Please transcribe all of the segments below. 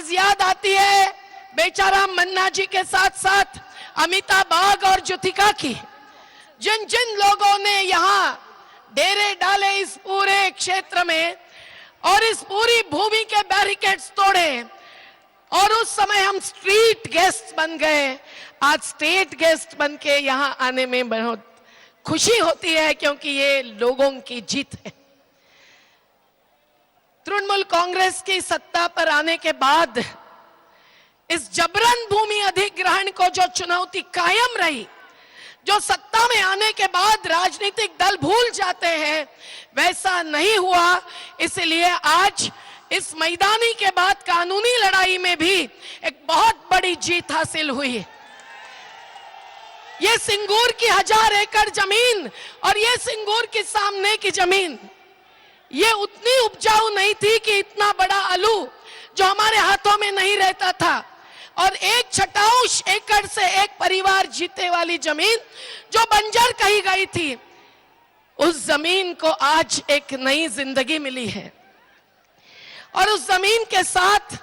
आज याद आती है बेचाराम मन्ना जी के साथ साथ अमिताभ बाग और ज्योतिका की, जिन जिन लोगों ने यहाँ डेरे डाले इस पूरे क्षेत्र में और इस पूरी भूमि के बैरिकेड्स तोड़े, और उस समय हम स्ट्रीट गेस्ट बन गए, आज स्टेट गेस्ट बन के यहाँ आने में बहुत खुशी होती है, क्योंकि ये लोगों की जीत है। तृणमूल कांग्रेस की सत्ता पर आने के बाद इस जबरन भूमि अधिग्रहण को जो चुनौती कायम रही, जो सत्ता में आने के बाद राजनीतिक दल भूल जाते हैं, वैसा नहीं हुआ। इसलिए आज इस मैदानी के बाद कानूनी लड़ाई में भी एक बहुत बड़ी जीत हासिल हुई। ये सिंगूर की 1000 एकड़ जमीन और ये सिंगूर के सामने की जमीन, ये उतनी उपजाऊ नहीं थी कि इतना बड़ा आलू जो हमारे हाथों में नहीं रहता था, और 1/6 एकड़ से एक परिवार जीते वाली जमीन जो बंजर कही गई थी, उस जमीन को आज एक नई जिंदगी मिली है। और उस जमीन के साथ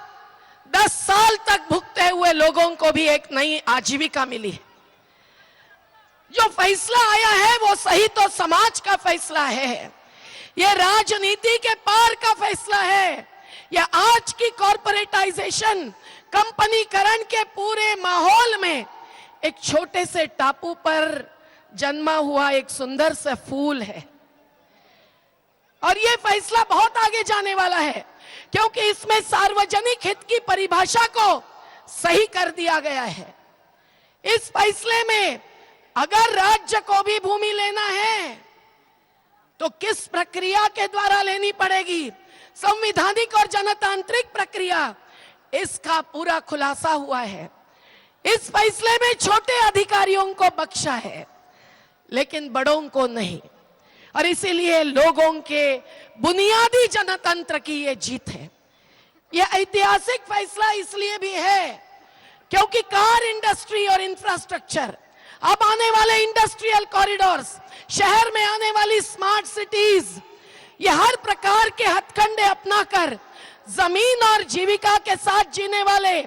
10 साल तक भुगते हुए लोगों को भी एक नई आजीविका मिली है। जो फैसला आया है वो सही तो समाज का फैसला है, ये राजनीति के पार का फैसला है। यह आज की कॉर्पोरेटाइजेशन, कंपनीकरण के पूरे माहौल में एक छोटे से टापू पर जन्मा हुआ एक सुंदर सा फूल है, और यह फैसला बहुत आगे जाने वाला है, क्योंकि इसमें सार्वजनिक हित की परिभाषा को सही कर दिया गया है। इस फैसले में अगर राज्य को भी भूमि लेना है तो किस प्रक्रिया के द्वारा लेनी पड़ेगी, संवैधानिक और जनतांत्रिक प्रक्रिया, इसका पूरा खुलासा हुआ है। इस फैसले में छोटे अधिकारियों को बख्शा है, लेकिन बड़ों को नहीं, और इसीलिए लोगों के बुनियादी जनतंत्र की ये जीत है। यह ऐतिहासिक फैसला इसलिए भी है क्योंकि कार इंडस्ट्री और इंफ्रास्ट्रक्चर, अब आने वाले इंडस्ट्रियल कॉरिडोर्स, शहर में आने वाली स्मार्ट सिटीज, ये हर प्रकार के हथकंडे अपनाकर जमीन और जीविका के साथ जीने वाले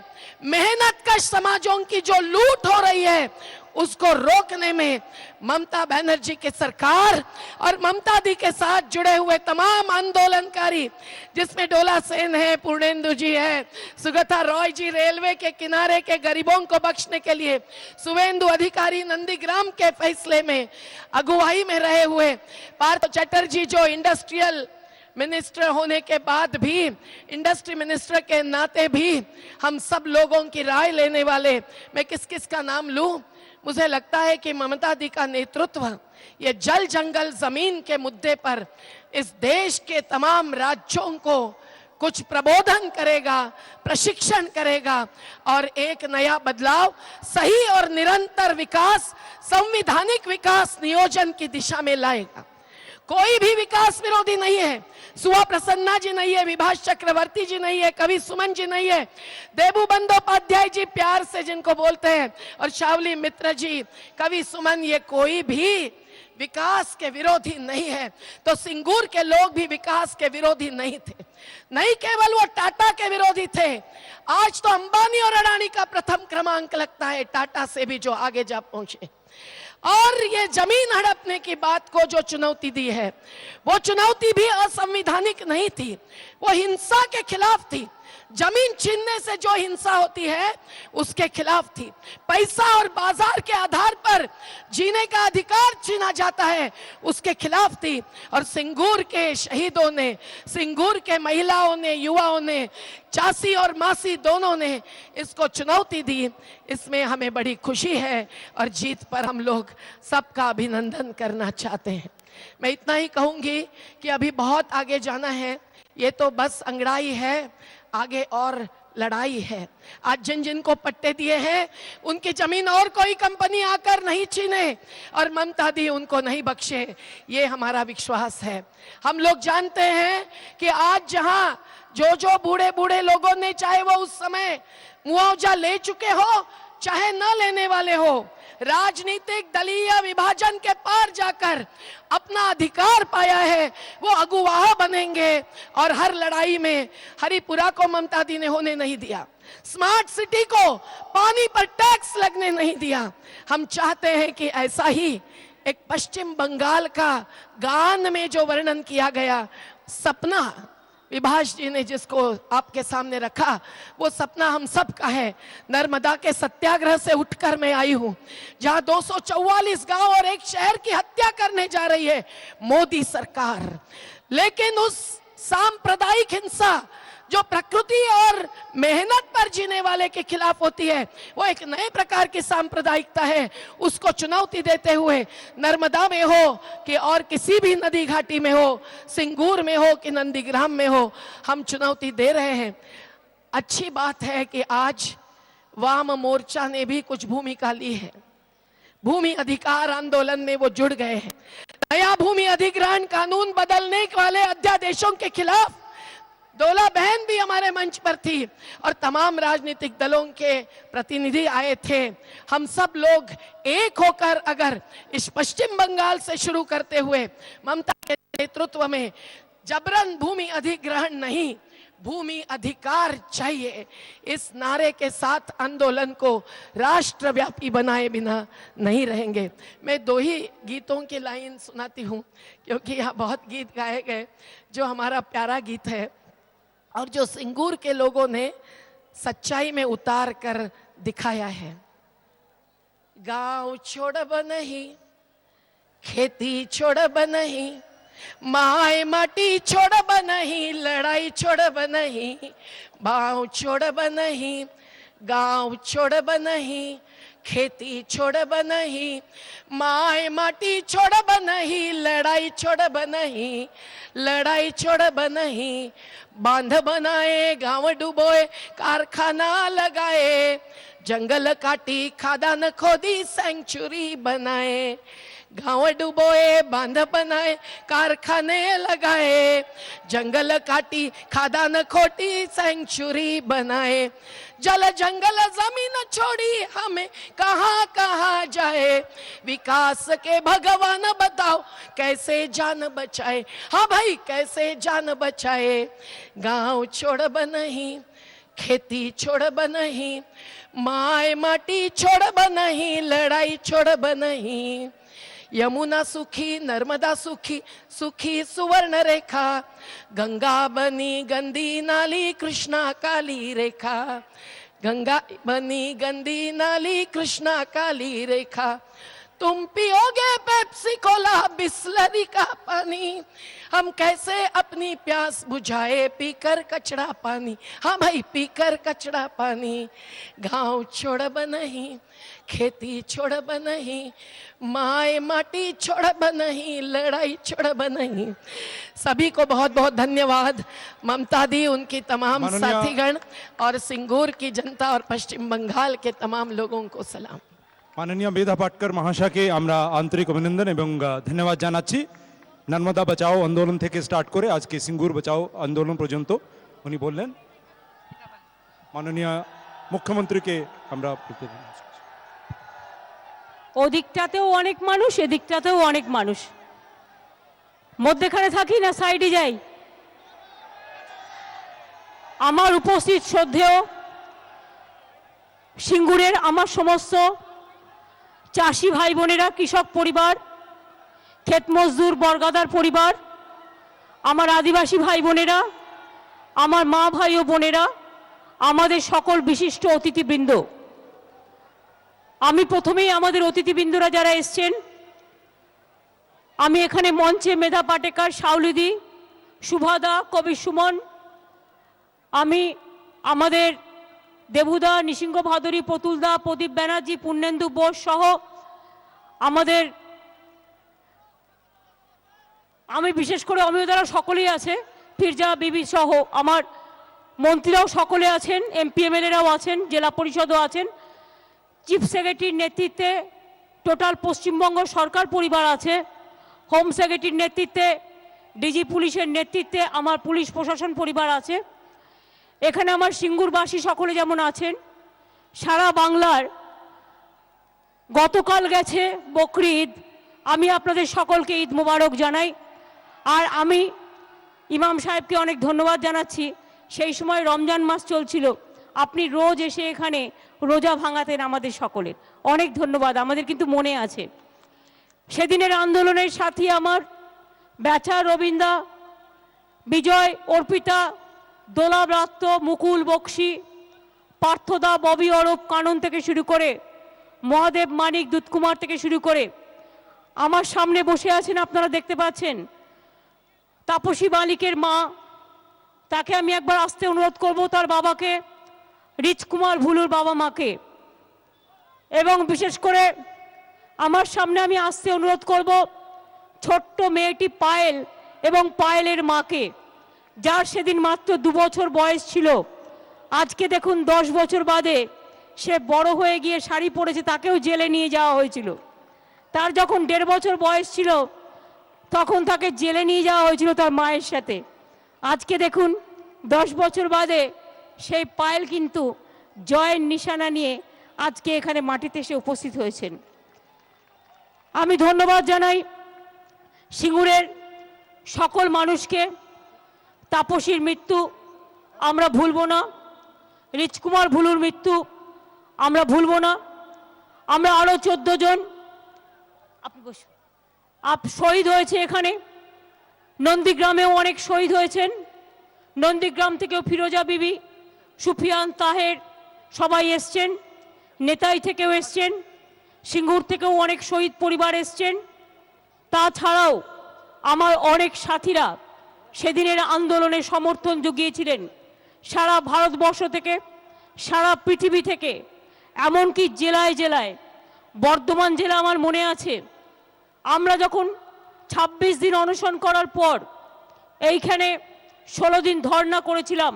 मेहनतकश समाजों की जो लूट हो रही है, उसको रोकने में ममता बनर्जी की सरकार और ममता दी के साथ जुड़े हुए तमाम आंदोलनकारी, जिसमें डोला सेन है, पूर्णेंदु जी है, सुगता रॉय जी, रेलवे के किनारे के गरीबों को बख्शने के लिए शुभेंदु अधिकारी नंदीग्राम के फैसले में अगुवाई में रहे हुए पार्थ चटर्जी, जो इंडस्ट्रियल मिनिस्टर होने के बाद भी, इंडस्ट्री मिनिस्टर के नाते भी हम सब लोगों की राय लेने वाले, मैं किस किस का नाम लूं? मुझे लगता है कि ममता दी का नेतृत्व ये जल जंगल जमीन के मुद्दे पर इस देश के तमाम राज्यों को कुछ प्रबोधन करेगा, प्रशिक्षण करेगा, और एक नया बदलाव, सही और निरंतर विकास, संवैधानिक विकास नियोजन की दिशा में लाएगा। कोई भी विकास विरोधी नहीं है। सुहा प्रसन्ना जी नहीं है, विभाष चक्रवर्ती जी नहीं है, कवि सुमन जी नहीं है, देबू बंदोपाध्याय जी प्यार से जिनको बोलते हैं, और शावली मित्र जी, कवि सुमन, ये कोई भी विकास के विरोधी नहीं है। तो सिंगूर के लोग भी विकास के विरोधी नहीं थे, नहीं केवल वो टाटा के विरोधी थे, आज तो अंबानी और अडानी का प्रथम क्रमांक लगता है, टाटा से भी जो आगे जा पहुंचे। और ये जमीन हड़पने की बात को जो चुनौती दी है, वो चुनौती भी असंवैधानिक नहीं थी, वो हिंसा के खिलाफ थी। जमीन छीनने से जो हिंसा होती है उसके खिलाफ थी। पैसा और बाजार के आधार पर जीने का अधिकार छीना जाता है, उसके खिलाफ थी। और सिंगूर के शहीदों ने, सिंगूर के महिलाओं ने, युवाओं ने, चाची और मासी दोनों ने इसको चुनौती दी। इसमें हमें बड़ी खुशी है और जीत पर हम लोग सबका अभिनंदन करना चाहते हैं। मैं इतना ही कहूंगी कि अभी बहुत आगे जाना है, ये तो बस अंगड़ाई है, आगे और लड़ाई है। आज जिन जिन को पट्टे दिए हैं उनकी जमीन और कोई कंपनी आकर नहीं छीने, और ममता दी उनको नहीं बख्शे, ये हमारा विश्वास है। हम लोग जानते हैं कि आज जहां जो बूढ़े बूढ़े लोगों ने, चाहे वो उस समय मुआवजा ले चुके हो चाहे न लेने वाले हो, राजनीतिक दलीय विभाजन के पार जाकर अपना अधिकार पाया है, वो अगुवाह बनेंगे। और हर लड़ाई में हरिपुरा को ममता दी ने होने नहीं दिया, स्मार्ट सिटी को पानी पर टैक्स लगने नहीं दिया। हम चाहते हैं कि ऐसा ही एक पश्चिम बंगाल का गान में जो वर्णन किया गया सपना, विभाष जी ने जिसको आपके सामने रखा, वो सपना हम सब का है। नर्मदा के सत्याग्रह से उठकर मैं आई हूं, जहां 244 गांव और एक शहर की हत्या करने जा रही है मोदी सरकार। लेकिन उस सांप्रदायिक हिंसा जो प्रकृति और मेहनत पर जीने वाले के खिलाफ होती है, वो एक नए प्रकार की सांप्रदायिकता है। उसको चुनौती देते हुए नर्मदा में हो कि और किसी भी नदी घाटी में हो, सिंगूर में हो कि नंदीग्राम में हो, हम चुनौती दे रहे हैं। अच्छी बात है कि आज वाम मोर्चा ने भी कुछ भूमिका ली है, भूमि अधिकार आंदोलन में वो जुड़ गए हैं। नया भूमि अधिग्रहण कानून बदलने वाले अध्यादेशों के खिलाफ डोला बहन भी हमारे मंच पर थी और तमाम राजनीतिक दलों के प्रतिनिधि आए थे। हम सब लोग एक होकर अगर इस पश्चिम बंगाल से शुरू करते हुए ममता के नेतृत्व में जबरन भूमि अधिग्रहण नहीं, भूमि अधिकार चाहिए, इस नारे के साथ आंदोलन को राष्ट्रव्यापी बनाए बिना नहीं रहेंगे। मैं दो ही गीतों की लाइन सुनाती हूँ, क्योंकि यहाँ बहुत गीत गाए गए। जो हमारा प्यारा गीत है और जो सिंगूर के लोगों ने सच्चाई में उतार कर दिखाया है। गांव छोड़ब नहीं, खेती छोड़ब नहीं, माए माटी छोड़ब नहीं, लड़ाई छोड़ब नहीं, बाँव छोड़ब नहीं, गांव छोड़ब नहीं, खेती छोड़ब नहीं, माए माटी छोड़ब नहीं, लड़ाई छोड़ब नहीं, लड़ाई छोड़ब नहीं। बांध बनाए, गांव डुबोए, कारखाना लगाए, जंगल काटी, खादान खोदी, सेंचुरी बनाए। गांव डुबोए, बांध बनाए, कारखाने लगाए, जंगल काटी, खादान खोटी, सेंचुरी बनाए। जल जंगल जमीन छोड़ी, हमें कहां कहां जाए, विकास के भगवान बताओ कैसे जान बचाए। हाँ भाई, कैसे जान बचाए। गांव छोड़ब नहीं, खेती छोड़ब नहीं, माए माटी छोड़ब नहीं, लड़ाई छोड़ब नहीं। यमुना सुखी, नर्मदा सुखी, सुखी सुवर्ण रेखा, गंगा बनी गंदी नाली, कृष्णा काली रेखा, गंगा बनी गंदी नाली, कृष्णा काली रेखा। तुम पियोगे पेप्सी कोला, बिस्लरी का पानी, हम कैसे अपनी प्यास बुझाए, पीकर कचड़ा पानी। हाँ भाई, पीकर कचड़ा पानी। गांव छोड़ब नहीं, खेती छोड़ब नहीं, माए माटी छोड़ब नहीं, लड़ाई छोड़ब नहीं। सभी को बहुत बहुत धन्यवाद। ममता दी, उनकी तमाम साथीगण और सिंगूर की जनता और पश्चिम बंगाल के तमाम लोगों को सलाम। माननीय मेधा पाटकर महाशयকে আমরা আন্তরিক অভিনন্দন এবং ধন্যবাদ জানাচ্ছি। নর্মদা বাঁচাও আন্দোলন থেকে স্টার্ট করে আজকে সিঙ্গুর বাঁচাও আন্দোলন পর্যন্ত উনি বললেন। মাননীয় মুখ্যমন্ত্রীকে আমরা ওদিকটাতেও অনেক মানুষ, এদিকটাতেও অনেক মানুষ, মধ্যখানে থাকি না সাইডে যাই। আমার উপস্থিত শ্রদ্ধেয় সিঙ্গুরের আমার সমস্ত চাষি ভাই বোনেরা, কৃষক পরিবার, ক্ষেত মজদুর বর্গাদার পরিবার, আমার আদিবাসী ভাই বোনেরা, আমার মা ভাই ও বোনেরা, আমাদের সকল বিশিষ্ট অতিথিবৃন্দ, আমি প্রথমেই আমাদের অতিথিবৃন্দরা যারা এসছেন, আমি এখানে মঞ্চে মেধা পাটেকার, শাওলিদি, শুভাদা, কবি সুমন, আমি আমাদের দেবুদা, নিসিংহ ভাদুরী, প্রতুলদা, প্রদীপ ব্যানার্জি, পূর্ণেন্দু বোস সহ আমাদের, আমি বিশেষ করে অমিয়দারা সকলেই আছে, ফিরজা বিবি সহ আমার মন্ত্রীরাও সকলে আছেন, এমপি এমএলএরাও আছেন, জেলা পরিষদও আছেন, চিফ সেক্রেটারির নেতৃত্বে টোটাল পশ্চিমবঙ্গ সরকার পরিবার আছে, হোম সেক্রেটারির নেতৃত্বে, ডিজি পুলিশের নেতৃত্বে আমার পুলিশ প্রশাসন পরিবার আছে। এখানে আমার সিঙ্গুরবাসী সকলে যেমন আছেন, সারা বাংলার গতকাল গেছে বকরি ঈদ, আমি আপনাদের সকলকে ঈদ মোবারক জানাই। আর আমি ইমাম সাহেবকে অনেক ধন্যবাদ জানাচ্ছি, সেই সময় রমজান মাস চলছিল, আপনি রোজ এসে এখানে রোজা ভাঙাতেন আমাদের সকলের, অনেক ধন্যবাদ, আমাদের কিন্তু মনে আছে। সেদিনের আন্দোলনের সাথী আমার বেচা, রবীন্দা, বিজয়, অর্পিতা, দোলা ব্রাত্য, মুকুল বক্সি, পার্থদা, ববি, অরূপ, কানন থেকে শুরু করে মহাদেব, মানিক, দুধকুমার থেকে শুরু করে আমার সামনে বসে আছেন, আপনারা দেখতে পাচ্ছেন তাপসী মালিকের মা, তাকে আমি একবার আসতে অনুরোধ করব, তার বাবাকে, রিচকুমার ভুলুর বাবা মাকে, এবং বিশেষ করে আমার সামনে আমি আসতে অনুরোধ করব ছোট্ট মেয়েটি পায়েল এবং পায়েলের মাকে, যার সেদিন মাত্র 2 বছর বয়স ছিল। আজকে দেখুন 10 বছর বাদে সে বড় হয়ে গিয়ে শাড়ি পরেছে, তাকেও জেলে নিয়ে যাওয়া হয়েছিল। তার যখন 1.5 বছর বয়স ছিল তখন তাকে জেলে নিয়ে যাওয়া হয়েছিল তার মায়ের সাথে। আজকে দেখুন 10 বছর বাদে সেই পায়েল কিন্তু জয়ের নিশানা নিয়ে আজকে এখানে মাটিতে এসে উপস্থিত হয়েছেন। আমি ধন্যবাদ জানাই সিঙ্গুরের সকল মানুষকে। তাপসীর মৃত্যু আমরা ভুলব না, রিচকুমার ভুলুর মৃত্যু আমরা ভুলব না। আমরা আরও 14 জন শহীদ হয়েছে এখানে, নন্দীগ্রামেও অনেক শহীদ হয়েছেন, নন্দীগ্রাম থেকেও ফিরোজা বিবি, সুফিয়ান, তাহের সবাই এসছেন, নেতাই থেকেও এসছেন, সিঙ্গুর থেকেও অনেক শহীদ পরিবার এসছেন। তাছাড়াও আমার অনেক সাথীরা সেদিনের আন্দোলনে সমর্থন জুগিয়েছিলেন সারা ভারতবর্ষ থেকে, সারা পৃথিবী থেকে, এমনকি জেলায় জেলায়। বর্ধমান জেলা আমার মনে আছে, আমরা যখন 26 দিন অনশন করার পর এইখানে 16 দিন ধর্ণা করেছিলাম,